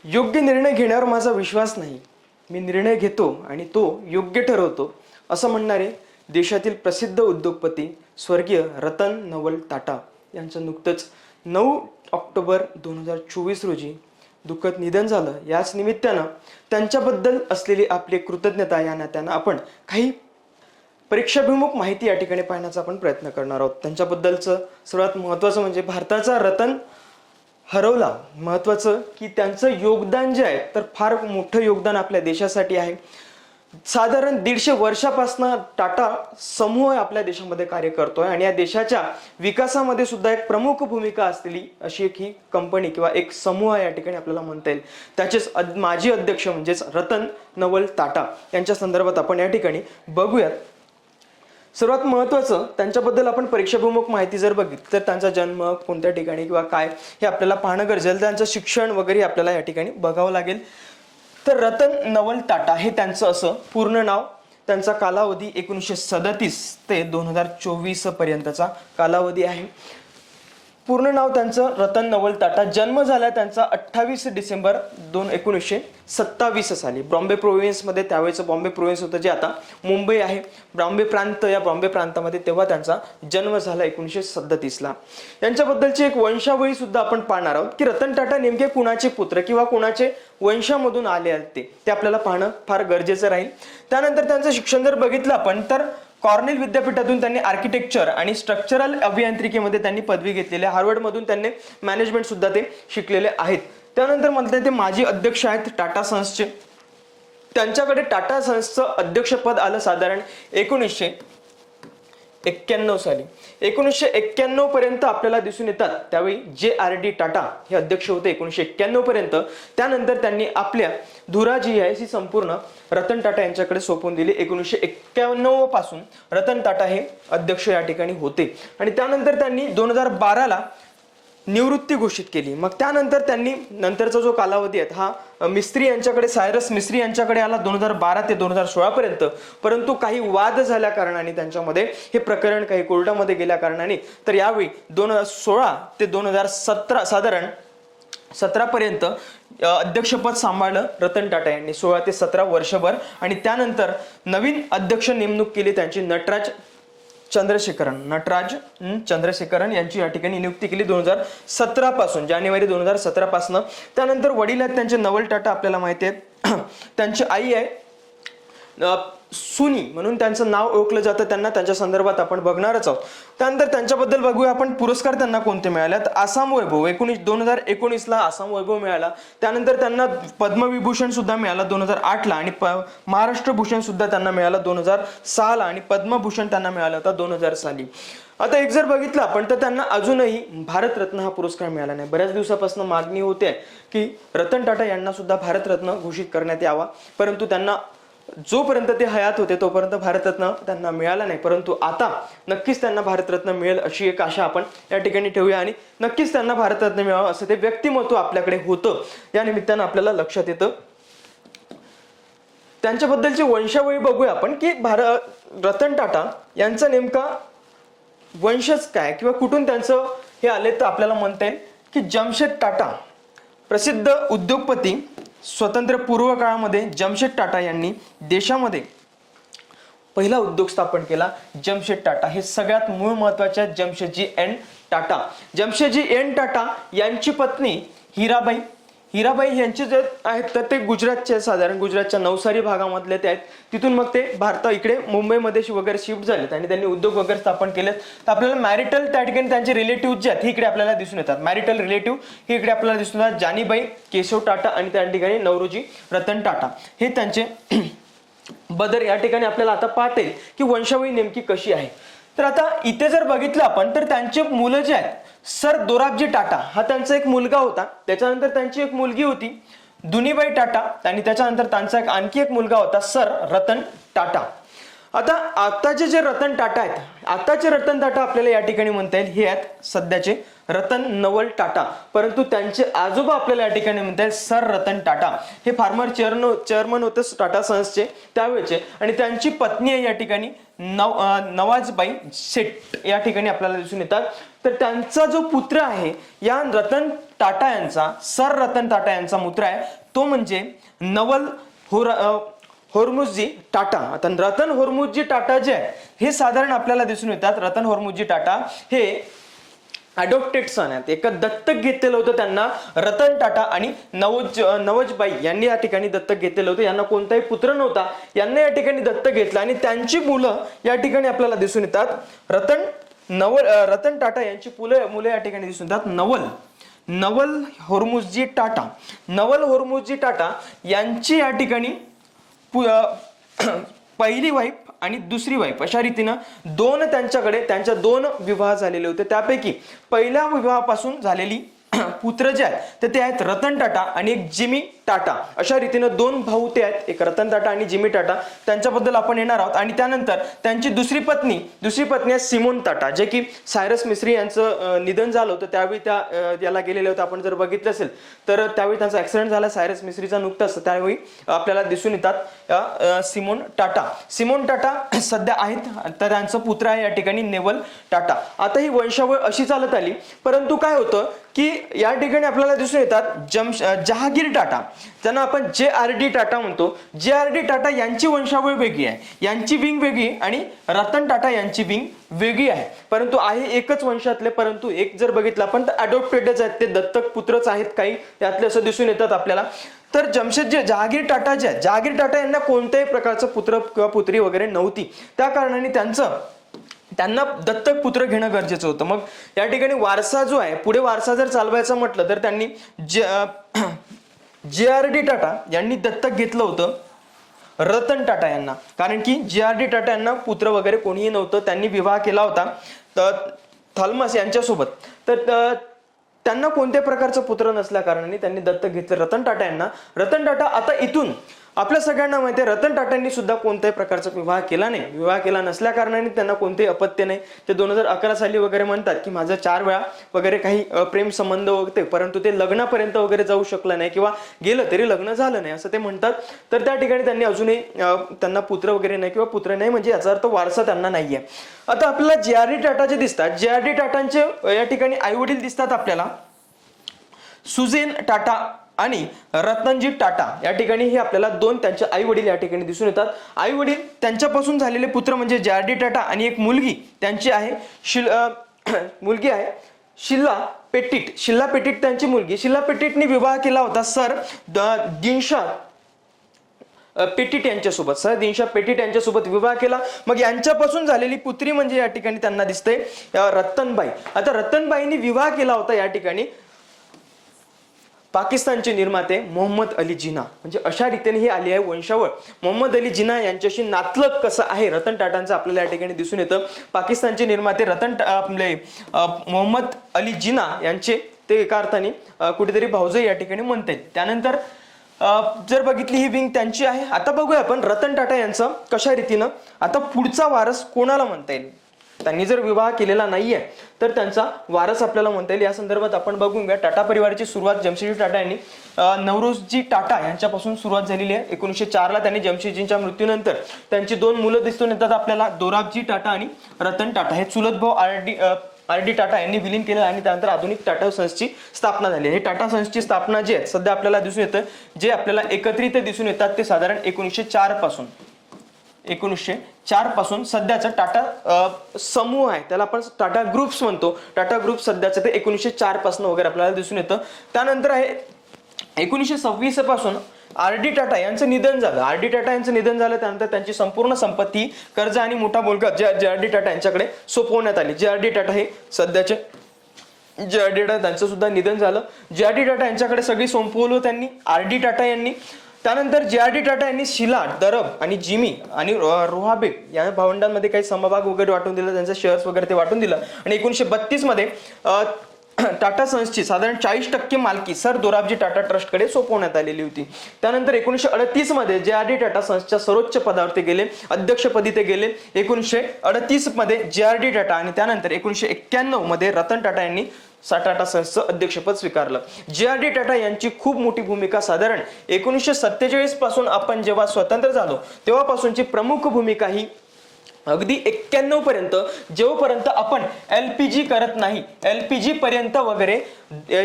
योग्य निर्णय घेण्यावर माझा विश्वास नाही. मी निर्णय घेतो आणि तो योग्य ठरवतो, असं म्हणणारे देशातील प्रसिद्ध उद्योगपती स्वर्गीय रतन नवल टाटा यांचं नुकतंच 9 ऑक्टोबर 2024 रोजी दुःखद निधन झालं. याच निमित्तानं त्यांच्याबद्दल असलेली आपली कृतज्ञता या नात्यानं आपण काही परीक्षाभिमुख माहिती या ठिकाणी पाहण्याचा आपण प्रयत्न करणार आहोत. त्यांच्याबद्दलचं सर्वात महत्त्वाचं म्हणजे भारताचा रतन हरवला. महत्त्वाचं की त्यांचं योगदान जे आहे तर फार मोठं योगदान आपल्या देशासाठी आहे. साधारण 150 वर्षापासून टाटा समूह आपल्या देशामध्ये कार्य करतोय आणि या देशाच्या विकासामध्ये सुद्धा एक प्रमुख भूमिका असलेली अशी एक ही कंपनी किंवा एक समूह या ठिकाणी आपल्याला म्हणता येईल. त्याचेच माजी अध्यक्ष म्हणजेच रतन नवल टाटा यांच्या संदर्भात आपण या ठिकाणी बघूयात. सर्वात महत्त्वाचं त्यांच्याबद्दल आपण परीक्षाभिमुख माहिती जर बघितली तर त्यांचा जन्म कोणत्या ठिकाणी किंवा काय हे आपल्याला पाहणं गरजेचं. त्यांचं शिक्षण वगैरे आपल्याला या ठिकाणी बघावं लागेल. तर रतन नवल टाटा हे त्यांचं असं पूर्ण नाव. त्यांचा कालावधी 1937 ते 2024 पर्यंतचा कालावधी आहे. पूर्ण नाव त्यांचं रतन नवल टाटा. जन्म झाला त्यांचा 28 डिसेंबर 1927 साली. बॉम्बे प्रोव्हिन्समध्ये, त्यावेळेचं बॉम्बे प्रोव्हिन्स होतं जे आता मुंबई आहे, बॉम्बे प्रांत, या बॉम्बे प्रांतामध्ये तेव्हा त्यांचा जन्म झाला 1937ला. यांच्याबद्दलची एक वंशावळी सुद्धा आपण पाहणार आहोत की रतन टाटा नेमके कुणाचे पुत्र किंवा कुणाचे वंशामधून आले आहेत ते आपल्याला पाहणं फार गरजेचं राहील. त्यानंतर त्यांचं शिक्षण जर बघितलं आपण तर कॉर्नेल विद्यापीठातून त्यांनी आर्किटेक्चर आणि स्ट्रक्चरल अभियांत्रिकीमध्ये त्यांनी पदवी घेतलेली आहे. हार्वर्डमधून त्यांनी मॅनेजमेंट सुद्धा ते शिकलेले आहेत. त्यानंतर म्हणतात ते माजी अध्यक्ष आहेत टाटा सन्सचे. त्यांच्याकडे टाटा सन्सचं अध्यक्षपद आलं साधारण 1991 साली. 1991 पर्यंत आपल्याला दिसून येतात. त्यावेळी JRD टाटा हे अध्यक्ष होते 1991 पर्यंत. त्यानंतर त्यांनी आपल्या धुरा जी आहे ही संपूर्ण रतन टाटा यांच्याकडे सोपवून दिली. 1991 पासून रतन टाटा हे अध्यक्ष या ठिकाणी होते आणि त्यानंतर त्यांनी 2012ला निवृत्ती घोषित केली. मग त्यानंतर त्यांनी नंतरचा जो कालावधी आहे हा मिस्त्री यांच्याकडे, सायरस मिस्त्री यांच्याकडे आला 2012 ते 2016 पर्यंत. परंतु काही वाद झाल्या कारणाने त्यांच्यामध्ये हे प्रकरण काही कोर्टामध्ये गेल्या कारणाने तर यावेळी 2016 ते 2017 साधारण 17 पर्यंत अध्यक्षपद सांभाळलं रतन टाटा यांनी, 16 ते 17 वर्षभर. आणि त्यानंतर नवीन अध्यक्ष नेमणूक केली त्यांची नटराज चंद्रशेखरन यांची या ठिकाणी नियुक्ती केली 2017 पासून, जानेवारी 2017 पासून. त्यानंतर वडील आहेत त्यांचे नवल टाटा आपल्याला माहिती आहेत. त्यांची आई आहे सुनी म्हणून त्यांचं नाव ओळखलं जातं. त्यांना त्यांच्या संदर्भात आपण बघणारच आहोत. त्यानंतर त्यांच्याबद्दल बघूया आपण. पुरस्कार त्यांना कोणते मिळालेत? आसाम वैभव 2019ला आसाम वैभव मिळाला. त्यानंतर त्यांना पद्मविभूषण सुद्धा मिळाला 2008ला आणि महाराष्ट्र भूषण सुद्धा त्यांना मिळाला 2006ला आणि पद्मभूषण त्यांना मिळाला होता 2000 साली. आता एक जर बघितलं आपण तर त्यांना अजूनही भारतरत्न हा पुरस्कार मिळाला नाही. बऱ्याच दिवसापासून मागणी होते की रतन टाटा यांना सुद्धा भारतरत्न घोषित करण्यात यावा, परंतु त्यांना जोपर्यंत ते हयात होते तोपर्यंत भारतरत्न त्यांना मिळाला नाही. परंतु आता नक्कीच त्यांना भारतरत्न मिळेल अशी एक आशा आपण या ठिकाणी ठेवूया आणि नक्कीच त्यांना भारतरत्न मिळावं असं ते व्यक्तिमत्व आपल्याकडे होतं. या निमित्तानं आपल्याला लक्षात येतं. त्यांच्याबद्दलची वंशावळी बघूया आपण की रतन टाटा यांचा नेमका वंशज काय किंवा कुठून त्यांचं हे आले तर आपल्याला म्हणता येईल की जमशेद टाटा, प्रसिद्ध उद्योगपती. स्वतंत्र पूर्व काळामध्ये जमशेद टाटा यांनी देशामध्ये पहिला उद्योग स्थापन केला. जमशेद टाटा हे सगळ्यात मूळ महत्वाचे आहेत. जमशेदजी एन टाटा. जमशेदजी एन टाटा यांची पत्नी हिराबाई यांचे जे आहेत तर ते गुजरातचे, साधारण गुजरातच्या नवसारी भागामधले ते आहेत. तिथून मग ते भारत इकडे मुंबईमध्ये वगैरे शिफ्ट झालेत आणि त्यांनी उद्योग वगैरे स्थापन केलेत. तर आपल्याला मॅरिटल त्या ठिकाणी त्यांचे रिलेटिव्ह जे आहेत हे इकडे आपल्याला दिसून येतात. मॅरिटल रिलेटिव्ह हे इकडे आपल्याला दिसून येतात. जानीबाई केशव टाटा आणि त्या ठिकाणी नवरोजी रतन टाटा हे त्यांचे बदर या ठिकाणी आपल्याला आता पाहता येईल की वंशावळी नेमकी कशी आहे. तर आता इथे जर बघितलं आपण तर त्यांचे मुलं जे आहेत सर दोराबजी टाटा हा त्यांचा एक मुलगा होता. त्याच्यानंतर त्यांची एक मुलगी होती दुनीबाई टाटा आणि त्याच्यानंतर त्यांचा आणखी एक मुलगा होता सर रतन टाटा. आता आताचे जे रतन टाटा आहेत, आताचे रतन टाटा आपल्याला या ठिकाणी म्हणता येईल हे आहेत सध्याचे रतन नवल टाटा, परंतु त्यांचे आजोबा आपल्याला या ठिकाणी म्हणता येईल सर रतन टाटा. हे फार्मर चेअरमन होते टाटा सन्सचे त्यावेळेचे, आणि त्यांची पत्नी आहे या ठिकाणी नवाजबाई सेठ या ठिकाणी आपल्याला दिसून येतात. तर त्यांचा जो पुत्र आहे या रतन टाटा यांचा, सर रतन टाटा यांचा पुत्र आहे तो म्हणजे नवल होर्मुझजी टाटा. आता रतन होर्मुझजी टाटा जे आहे हे साधारण आपल्याला दिसून येतात. रतन होर्मुझजी टाटा हे अडॉप्टेड सन आहेत, एक दत्तक घेतलेलं होतं त्यांना रतन टाटा आणि नवजबाई यांनी या ठिकाणी दत्तक घेतलेलं होतं. यांना कोणताही पुत्र नव्हता, यांना या ठिकाणी दत्तक घेतलं आणि त्यांची मुलं या ठिकाणी आपल्याला दिसून येतात. रतन टाटा यांची मुलं या ठिकाणी दिसून येतात नवल होर्मुझजी टाटा. नवल होर्मुझजी टाटा यांची या ठिकाणी पहिली वाईफ आणि दुसरी वाईफ अशा रीतीनं त्यांच्या दोन विवाह झालेले होते. त्यापैकी पहिल्या विवाहापासून झालेली पुत्र जे आहेत तर ते आहेत रतन टाटा आणि एक जिमी टाटा. अशा रीतीनं दोन भाऊ ते आहेत, एक रतन टाटा आणि जिमी टाटा, त्यांच्याबद्दल आपण येणार आहोत. आणि त्यानंतर त्यांची दुसरी पत्नी आहे सिमोन टाटा, जे की सायरस मिस्त्री यांचं निधन झालं होतं त्यावेळी याला गेलेले होते. आपण जर बघितलं असेल तर त्यावेळी त्यांचा ऍक्सिडेंट झाला सायरस मिस्त्रीचा नुकताच, त्यावेळी आपल्याला दिसून येतात सिमोन टाटा सध्या आहेत. तर त्यांचं पुत्र आहे या ठिकाणी नेवल टाटा. आता ही वंशावळ अशी चालत आली, परंतु काय होतं की या ठिकाणी आपल्याला दिसून येतात जहागीर टाटा, त्यांना आपण JRD टाटा म्हणतो. JRD टाटा यांची वंशावळ वेगळी आहे, यांची विंग वेगळी आणि रतन टाटा यांची विंग वेगळी आहे, परंतु आहे एकच वंशातले. परंतु एक जर बघितलं आपण तर अडॉप्टेडच आहेत, ते दत्तक पुत्रच आहेत काही त्यातले असं दिसून येतात आपल्याला. तर जहागीर टाटा यांना कोणत्याही प्रकारचं पुत्र किंवा पुत्री वगैरे नव्हती, त्या कारणाने त्यांना दत्तक पुत्र घेणं गरजेचं होतं. मग या ठिकाणी वारसा जो आहे, पुढे वारसा जर चालवायचा म्हटलं तर त्यांनी JRD टाटा यांनी दत्तक घेतलं होतं रतन टाटा यांना, कारण की JRD टाटा यांना पुत्र वगैरे कोणीही नव्हतं. त्यांनी विवाह केला होता थॉमस यांच्यासोबत, तर त्यांना कोणत्या प्रकारचं पुत्र नसल्या कारणाने त्यांनी दत्तक घेतलं रतन टाटा यांना. रतन टाटा आता इथून आपल्या सगळ्यांना माहिती आहे रतन टाटांनी सुद्धा कोणत्याही प्रकारचा विवाह केला नाही. विवाह केला नसल्या कारणाने त्यांना कोणतेही अपत्य नाही. ते 2011 साली वगैरे म्हणतात की माझं 4 वेळा वगैरे काही प्रेम संबंध होते, परंतु ते लग्नापर्यंत वगैरे जाऊ शकलं नाही किंवा गेलं तरी लग्न झालं नाही असं ते म्हणतात. तर त्या ठिकाणी त्यांनी अजूनही त्यांना पुत्र वगैरे नाही किंवा पुत्र नाही म्हणजे याचा अर्थ वारसा त्यांना नाहीये. आता आपल्याला JRD टाटा जे दिसतात, JRD टाटांचे या ठिकाणी आई वडील दिसतात आपल्याला सुजेन टाटा आणि रतनजी टाटा. या ठिकाणी हे आपल्याला त्यांचे आई वडील या ठिकाणी दिसून येतात. आई वडील त्यांच्यापासून झालेले पुत्र म्हणजे JRD टाटा आणि एक मुलगी त्यांची आहे मुलगी आहे शिल्ला पेटिट त्यांची मुलगी. शिल्ला पेटिटने विवाह केला होता सर दिनशा पेटिट यांच्यासोबत विवाह केला. मग यांच्यापासून झालेली पुत्री म्हणजे या ठिकाणी त्यांना दिसते रतनबाई. आता रतनबाईंनी विवाह केला होता या ठिकाणी पाकिस्तानचे निर्माते मोहम्मद अली जिना. म्हणजे अशा रीतीने ही आली आहे वंशावळ. मोहम्मद अली जिना यांच्याशी नातलग कसं आहे रतन टाटांचं आपल्याला या ठिकाणी दिसून येतं. पाकिस्तानचे निर्माते मोहम्मद अली जिना यांचे ते एका अर्थाने कुठेतरी भाऊजाई या ठिकाणी म्हणता येईल. त्यानंतर जर बघितली ही विंग त्यांची आहे. आता बघूया आपण रतन टाटा यांचं कशा रीतीनं आता पुढचा वारस कोणाला म्हणता येईल. त्यांनी जर विवाह केलेला नाहीये तर त्यांचा वारस आपल्याला म्हणता येईल. या संदर्भात आपण बघून घ्या. टाटा परिवाराची सुरुवात जमशेदजी टाटा यांनी नवरोजजी टाटा यांच्यापासून सुरुवात झालेली आहे. 1904 त्यांनी जमशेदजींच्या मृत्यूनंतर त्यांची 2 मुलं दिसून येतात आपल्याला, दोराबजी टाटा आणि रतन टाटा. हे चुलत भाऊ RD टाटा यांनी विलीन केलं आणि त्यानंतर आधुनिक टाटा सन्सची स्थापना झाली. हे टाटा सन्सची स्थापना जी आहे सध्या आपल्याला दिसून येतं, जे आपल्याला एकत्रित दिसून येतात ते साधारण 1904 पासून सध्याचा टाटा समूह आहे त्याला आपण टाटा ग्रुप्स म्हणतो. टाटा ग्रुप सध्याचं ते 1904 पासून वगैरे आपल्याला दिसून येतं. त्यानंतर आहे 1926 पासून RD टाटा यांचं निधन झालं. त्यानंतर त्यांची संपूर्ण संपत्ती, कर्ज आणि मोठा बोलका JRD टाटा यांच्याकडे सोपवण्यात आली. JRD टाटा हे सध्याचे JRD टाटा त्यांचं सुद्धा निधन झालं. JRD टाटा यांच्याकडे सगळी सोपवलं त्यांनी RD टाटा यांनी. त्यानंतर JRD टाटा यांनी शिला, दरब आणि जिमी आणि रोहाबेग या भावंडांमध्ये काही समभाग वगैरे वाटून दिला, त्यांचे शेअर्स वगैरे ते वाटून दिलं. आणि 1932 मध्ये टाटा सन्सची साधारण 40% मालकी सर दोराबजी टाटा ट्रस्टकडे सोपवण्यात आलेली होती. त्यानंतर 1938 मध्ये JRD टाटा सन्सच्या सर्वोच्च पदावर ते गेले, अध्यक्षपदी ते गेले. 1938 मध्ये JRD टाटा आणि त्यानंतर 1991 मध्ये रतन टाटा यांनी टाटा सन्सचं अध्यक्षपद स्वीकारलं. JRD टाटा यांची खूप मोठी भूमिका साधारण 1947 पासून आपण जेव्हा स्वतंत्र झालो तेव्हापासूनची प्रमुख भूमिका ही अगदी 91 पर्यंत, जोपर्यंत आपण LPG करत नाही, LPG पर्यंत वगैरे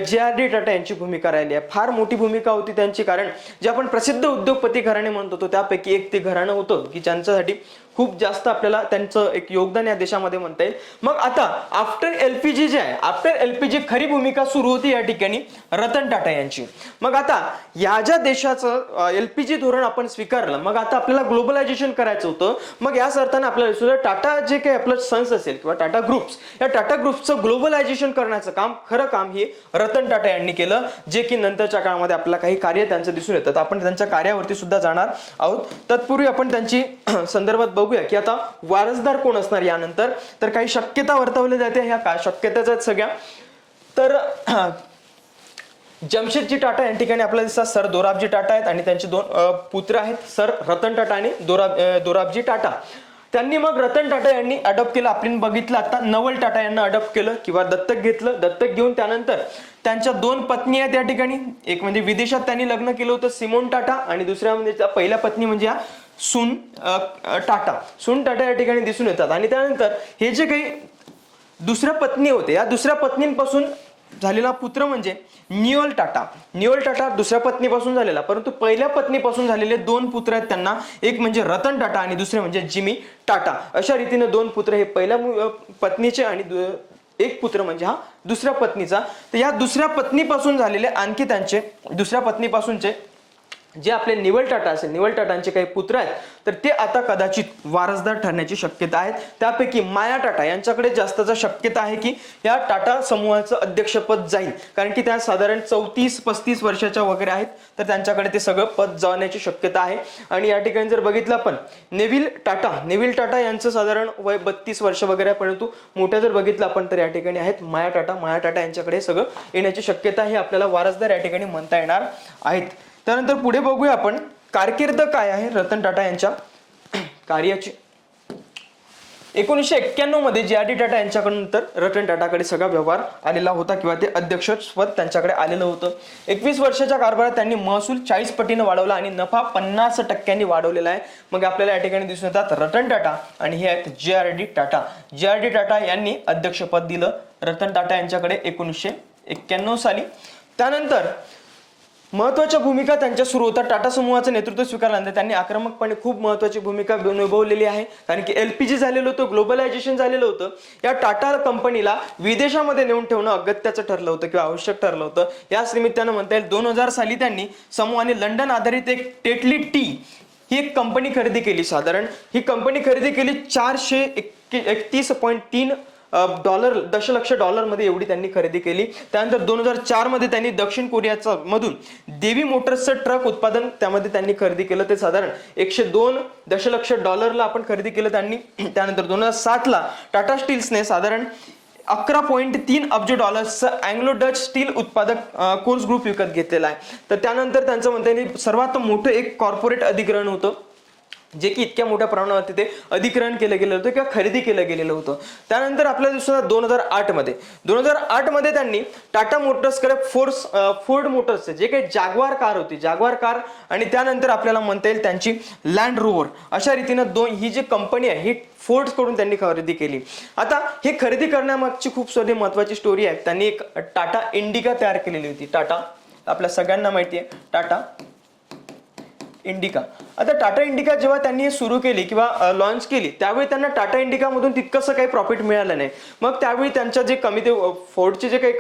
JRD टाटा यांची भूमिका राहिली आहे. फार मोठी भूमिका होती त्यांची, कारण जे आपण प्रसिद्ध उद्योगपती घराणे म्हणतो त्यापैकी एक ते घराणं होतं की ज्यांच्यासाठी खूप जास्त आपल्याला त्यांचं एक योगदान या देशामध्ये म्हणता येईल. मग आता आफ्टर LPG जे आहे, आफ्टर LPG खरी भूमिका सुरू होती या ठिकाणी रतन टाटा यांची. मग आता या ज्या देशाचं LPG धोरण आपण स्वीकारलं, मग आता आपल्याला ग्लोबलायझेशन करायचं होतं. मग याच अर्थाने आपल्याला टाटा जे काही आपलं सन्स असेल किंवा टाटा ग्रुप्स, या टाटा ग्रुप्सचं ग्लोबलायझेशन करण्याचं काम, खरं काम हे रतन टाटा यांनी केलं, जे की नंतरच्या काळामध्ये आपल्याला काही कार्य त्यांचं दिसून येतात. आपण त्यांच्या कार्यावरती सुद्धा जाणार आहोत. तत्पूर्वी आपण त्यांची संदर्भात बघूया की आता वारसदार कोण असणार यानंतर. तर काही शक्यता वर्तवल्या जाते, ह्या काय शक्यताच आहेत सगळ्या. तर जमशेदजी टाटा या ठिकाणी आपल्याला दिसतात सर दोराबजी टाटा आहेत आणि त्यांचे 2 पुत्र आहेत, सर रतन टाटा आणि दोराबजी टाटा. त्यांनी मग रतन टाटा यांनी अडॉप्ट केलं. आपण बघितलं आता नवल टाटा यांना अडॉप्ट केलं किंवा दत्तक घेतलं. दत्तक घेऊन त्यानंतर त्यांच्या 2 पत्नी आहेत या ठिकाणी. एक म्हणजे विदेशात त्यांनी लग्न केलं होतं सिमोन टाटा, आणि दुसऱ्या म्हणजे पहिल्या पत्नी म्हणजे सून टाटा या ठिकाणी दिसून येतात. आणि त्यानंतर हे जे काही दुसऱ्या पत्नी होते, या दुसऱ्या पत्नींपासून झालेला पुत्र म्हणजे न्यूअल टाटा दुसऱ्या पत्नीपासून झालेला, परंतु पहिल्या पत्नीपासून झालेले 2 पुत्र आहेत त्यांना. एक म्हणजे रतन टाटा आणि दुसरे म्हणजे जिमी टाटा. अशा रीतीने 2 पुत्र हे पहिल्या पत्नीचे आणि एक पुत्र म्हणजे हा दुसऱ्या पत्नीचा. तर या दुसऱ्या पत्नीपासून झालेले आणखी त्यांचे दुसऱ्या पत्नीपासूनचे जे आपले निवल टाटा असेल, निवल टाटांचे काही पुत्र आहेत, तर ते आता कदाचित वारसदार ठरण्याची शक्यता आहे. त्यापैकी माया टाटा यांच्याकडे जास्तचा शक्यता आहे की या टाटा समूहाचं अध्यक्षपद जाईल, कारण की त्या साधारण 34-35 वर्षाच्या वगैरे आहेत, तर त्यांच्याकडे ते सगळं पद जाण्याची शक्यता आहे. आणि या ठिकाणी जर बघितलं आपण नेव्हिल टाटा यांचं साधारण वय 32 वर्ष वगैरे आहे, परंतु मोठ्या जर बघितलं आपण तर या ठिकाणी आहेत माया टाटा यांच्याकडे सगळं येण्याची शक्यता आहे. आपल्याला वारसदार या ठिकाणी म्हणता येणार आहेत. त्यानंतर पुढे बघूया आपण कारकीर्द काय आहे रतन टाटा यांच्या कार्याची. 1991 मध्ये JRD टाटा यांच्यानंतर रतन टाटाकडे सगळा व्यवहार आलेला होता किंवा ते अध्यक्षपद त्यांच्याकडे आलेलं होतं. 21 वर्षाच्या कारभारात त्यांनी महसूल 40 पटीने वाढवला आणि नफा 50% वाढवलेला आहे. मग आपल्याला या ठिकाणी दिसून येतात रतन टाटा आणि हे आहेत JRD टाटा यांनी अध्यक्षपद दिलं रतन टाटा यांच्याकडे 1991 साली. त्यानंतर महत्वाच्या भूमिका त्यांच्या सुरू होतात. टाटा समूहाचं नेतृत्व स्वीकारल्यानंतर त्यांनी आक्रमकपणे खूप महत्वाची भूमिका निभावलेली आहे, कारण की LPG झालेलं होतं, ग्लोबलायझेशन झालेलं होतं. या टाटा कंपनीला विदेशामध्ये नेऊन ठेवणं अगत्याचं ठरलं होतं किंवा आवश्यक ठरलं होतं. याच निमित्तानं म्हणता येईल 2000 साली त्यांनी समूहाने लंडन आधारित एक टेटली टी ही एक कंपनी खरेदी केली. साधारण ही कंपनी खरेदी केली 431.3 दशलक्ष डॉलरमध्ये एवढी त्यांनी खरेदी केली. त्यानंतर 2004 मध्ये त्यांनी दक्षिण कोरियाचा मधून देवी मोटर्सचं ट्रक उत्पादन त्यामध्ये त्यांनी खरेदी केलं. ते साधारण 102 दशलक्ष डॉलरला आपण खरेदी केलं त्यांनी. त्यानंतर 2007 ला टाटा स्टील्सने साधारण 11.3 अब्ज डॉलर्सचं अँग्लो डच स्टील उत्पादक कोर्स ग्रुप विकत घेतलेला आहे. तर त्यानंतर त्यांचं म्हणता येईल सर्वात मोठं एक कॉर्पोरेट अधिग्रहण होतं, जे की इतक्या मोठ्या प्रमाणावरती ते अधिग्रहण केलं गेलं होतं किंवा खरेदी केलं गेलेलं होतं. त्यानंतर आपल्याला दिसतं 2008 मध्ये त्यांनी टाटा मोटर्सकडे फोर्ड मोटर्सचे जे काही जाग्वार कार आणि त्यानंतर आपल्याला म्हणता येईल त्यांची लँड रोव्हर, अशा रीतीनं ही जी कंपनी आहे ही फोर्ड कडून त्यांनी खरेदी केली. आता हे खरेदी करण्यामागची खूप सारी महत्वाची स्टोरी आहे. त्यांनी एक टाटा इंडिका तयार केलेली होती. टाटा आपल्या सगळ्यांना माहिती आहे टाटा इंडिका. आता टाटा इंडिका जेव्हा त्यांनी सुरू केली किंवा लॉन्च केली त्यावेळी त्यांना टाटा इंडिका मधून तितकंसं काही प्रॉफिट मिळालं नाही. मग त्यावेळी त्यांच्या जे कमी ते फोर्डचे जे काही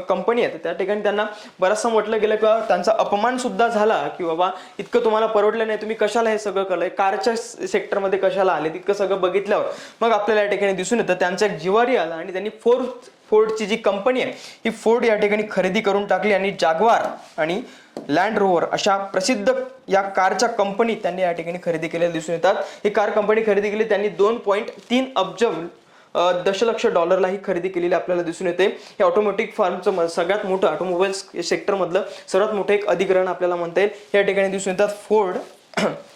कंपनी आहे त्या ठिकाणी त्यांना बरंचसं म्हटलं गेलं किंवा त्यांचा अपमान सुद्धा झाला की बाबा इतकं तुम्हाला परवडलं नाही, तुम्ही कशाला हे सगळं केलंय, कारच्या सेक्टरमध्ये कशाला आले, तितकं सगळं बघितल्यावर मग आपल्याला या ठिकाणी दिसून येतं त्यांचा एक जिव्हारी आला आणि त्यांनी फोर्डची जी कंपनी आहे ही फोर्ड या ठिकाणी खरेदी करून टाकली आणि जाग्वार आणि लँड रोव्हर अशा प्रसिद्ध या कारच्या कंपनी त्यांनी या ठिकाणी खरेदी केलेल्या दिसून येतात. ही कार कंपनी खरेदी केली त्यांनी 2.3 अब्ज दशलक्ष डॉलरला ही खरेदी केलेली आपल्याला दिसून येते. हे ऑटोमॅटिक फार्मचं सगळ्यात मोठं ऑटोमोबाईल्स सेक्टरमधलं सर्वात मोठं एक अधिग्रहण आपल्याला म्हणता येईल. या ठिकाणी दिसून येतात फोर्ड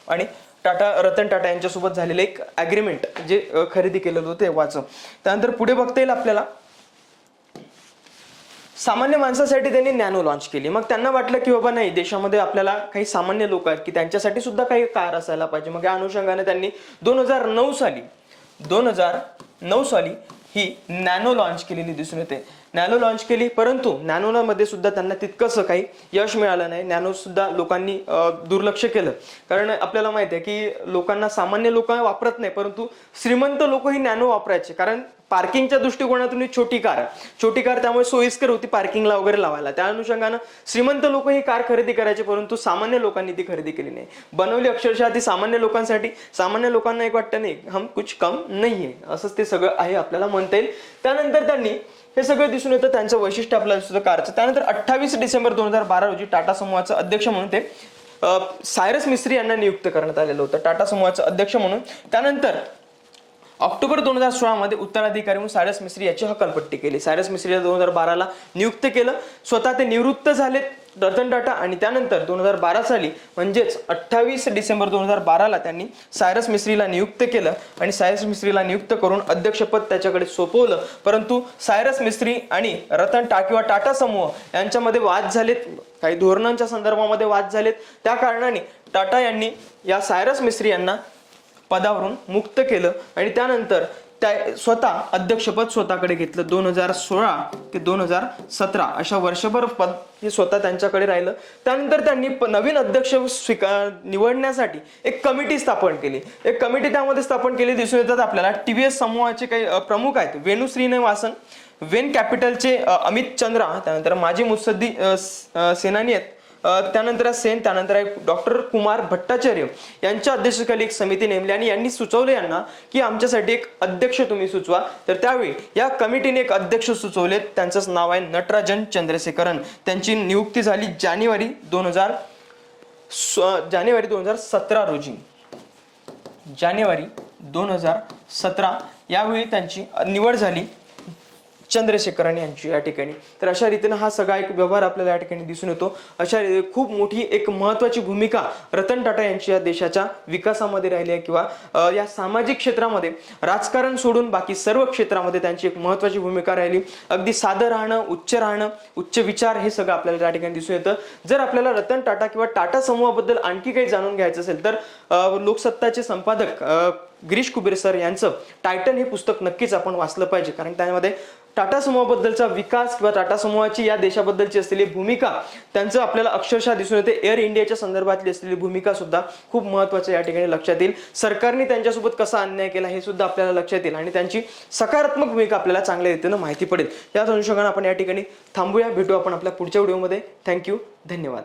आणि रतन टाटा यांच्यासोबत झालेलं एक ॲग्रीमेंट जे खरेदी केलेलं होतं तेव्हाचं. त्यानंतर पुढे बघता येईल आपल्याला सामान्य माणसासाठी त्यांनी नॅनो लॉन्च केली. मग त्यांना वाटलं की बाबा नाही, देशामध्ये आपल्याला काही सामान्य लोक आहेत की त्यांच्यासाठी सुद्धा काही कार असायला पाहिजे. मग या अनुषंगाने त्यांनी 2009 साली ही नॅनो लॉन्च केलेली दिसून येते. नॅनो लॉन्च केली, परंतु नॅनोला मध्ये सुद्धा त्यांना तितकंसं काही यश मिळालं नाही. नॅनो सुद्धा लोकांनी दुर्लक्ष केलं, कारण आपल्याला माहिती आहे की लोकांना, सामान्य लोक वापरत नाही, परंतु श्रीमंत लोक ही नॅनो वापरायचे. कारण पार्किंगच्या दृष्टिकोनातून ही छोटी कार त्यामुळे सोयीस्कर होती पार्किंगला वगैरे लावायला. त्या अनुषंगानं श्रीमंत लोक ही कार खरेदी करायचे, परंतु सामान्य लोकांनी ती खरेदी केली नाही. बनवली अक्षरशः ती सामान्य लोकांसाठी. सामान्य लोकांना एक वाटतं नाही हम कुछ कम नाहीये, असंच ते सगळं आहे आपल्याला म्हणता येईल. त्यानंतर त्यांनी हे सगळं दिसून येतं, त्यांचं वैशिष्ट्य आपल्याला दिसतं कारचं. त्यानंतर 28 डिसेंबर 2012 रोजी टाटा समूहाचं अध्यक्ष म्हणून ते सायरस मिस्त्री यांना नियुक्त करण्यात आलेलं होतं टाटा समूहाचं अध्यक्ष म्हणून. त्यानंतर ऑक्टोबर 2016 मध्ये उत्तराधिकारी म्हणून सायरस मिस्त्री याची हकालपट्टी केली. सायरस मिस्त्रीला 2012ला नियुक्त केलं. स्वतः ते निवृत्त झालेत रतन टाटा, आणि त्यानंतर 2012 साली म्हणजेच 28 डिसेंबर 2012ला त्यांनी सायरस मिस्त्रीला नियुक्त केलं आणि सायरस मिस्त्रीला नियुक्त करून अध्यक्षपद त्याच्याकडे सोपवलं. परंतु सायरस मिस्त्री आणि रतन टाटा किंवा टाटा समूह यांच्यामध्ये वाद झालेत, काही धोरणांच्या संदर्भामध्ये वाद झालेत. त्या कारणाने टाटा यांनी या सायरस मिस्त्री यांना पदावरून मुक्त केलं आणि त्यानंतर त्या स्वतः अध्यक्षपद स्वतःकडे घेतलं. 2016 ते 2017 अशा वर्षभर पद हे स्वतः त्यांच्याकडे राहिलं. त्यानंतर त्यांनी नवीन अध्यक्ष निवडण्यासाठी एक कमिटी स्थापन केली. एक कमिटी त्यामध्ये स्थापन केली दिसून येतात आपल्याला. TVS समूहाचे काही प्रमुख आहेत, वेणू श्रीनिवासन, वेन कॅपिटलचे अमित चंद्रा, त्यानंतर माजी मुत्सद्दी सेनानी आहेत, त्यानंतर सेन, त्यानंतर डॉक्टर कुमार भट्टाचार्य यांच्या अध्यक्षतेखाली एक समिती नेमली आणि यांनी सुचवलं यांना की आमच्यासाठी एक अध्यक्ष तुम्ही सुचवा. तर त्यावेळी या कमिटीने एक अध्यक्ष सुचवले, त्यांचंच नाव आहे नटराजन चंद्रशेखरन. त्यांची नियुक्ती झाली जानेवारी 2017 रोजी. जानेवारी 2017 यावेळी त्यांची निवड झाली चंद्रशेखरन यांची या ठिकाणी. तर अशा रीतीने हा सगळा एक व्यवहार आपल्याला या ठिकाणी दिसून येतो. अशा खूप मोठी एक महत्वाची भूमिका रतन टाटा यांची या देशाच्या विकासामध्ये राहिली आहे, किंवा या सामाजिक क्षेत्रामध्ये राजकारण सोडून बाकी सर्व क्षेत्रामध्ये त्यांची एक महत्वाची भूमिका राहिली. अगदी साधं राहणं, उच्च विचार हे सगळं आपल्याला या ठिकाणी दिसून येतं. जर आपल्याला रतन टाटा किंवा टाटा समूहाबद्दल आणखी काही जाणून घ्यायचं असेल तर लोकसत्ताचे संपादक गिरीश कुबेर सर यांचं टायटन हे पुस्तक नक्कीच आपण वाचलं पाहिजे, कारण त्यामध्ये टाटा समूहाबद्दलचा विकास किंवा टाटा समूहाची या देशाबद्दलची असलेली भूमिका, त्यांचं आपल्याला अक्षरशः दिसून येते. एअर इंडियाच्या संदर्भातली असलेली भूमिका सुद्धा खूप महत्त्वाचं या ठिकाणी लक्षात येईल. सरकारने त्यांच्यासोबत कसा अन्याय केला हे सुद्धा आपल्याला लक्षात येईल आणि त्यांची सकारात्मक भूमिका आपल्याला चांगल्या रीतीनं माहिती पडेल. याच अनुषंगाने आपण या ठिकाणी थांबूया. भेटू आपण आपल्या पुढच्या व्हिडिओमध्ये. थँक्यू, धन्यवाद.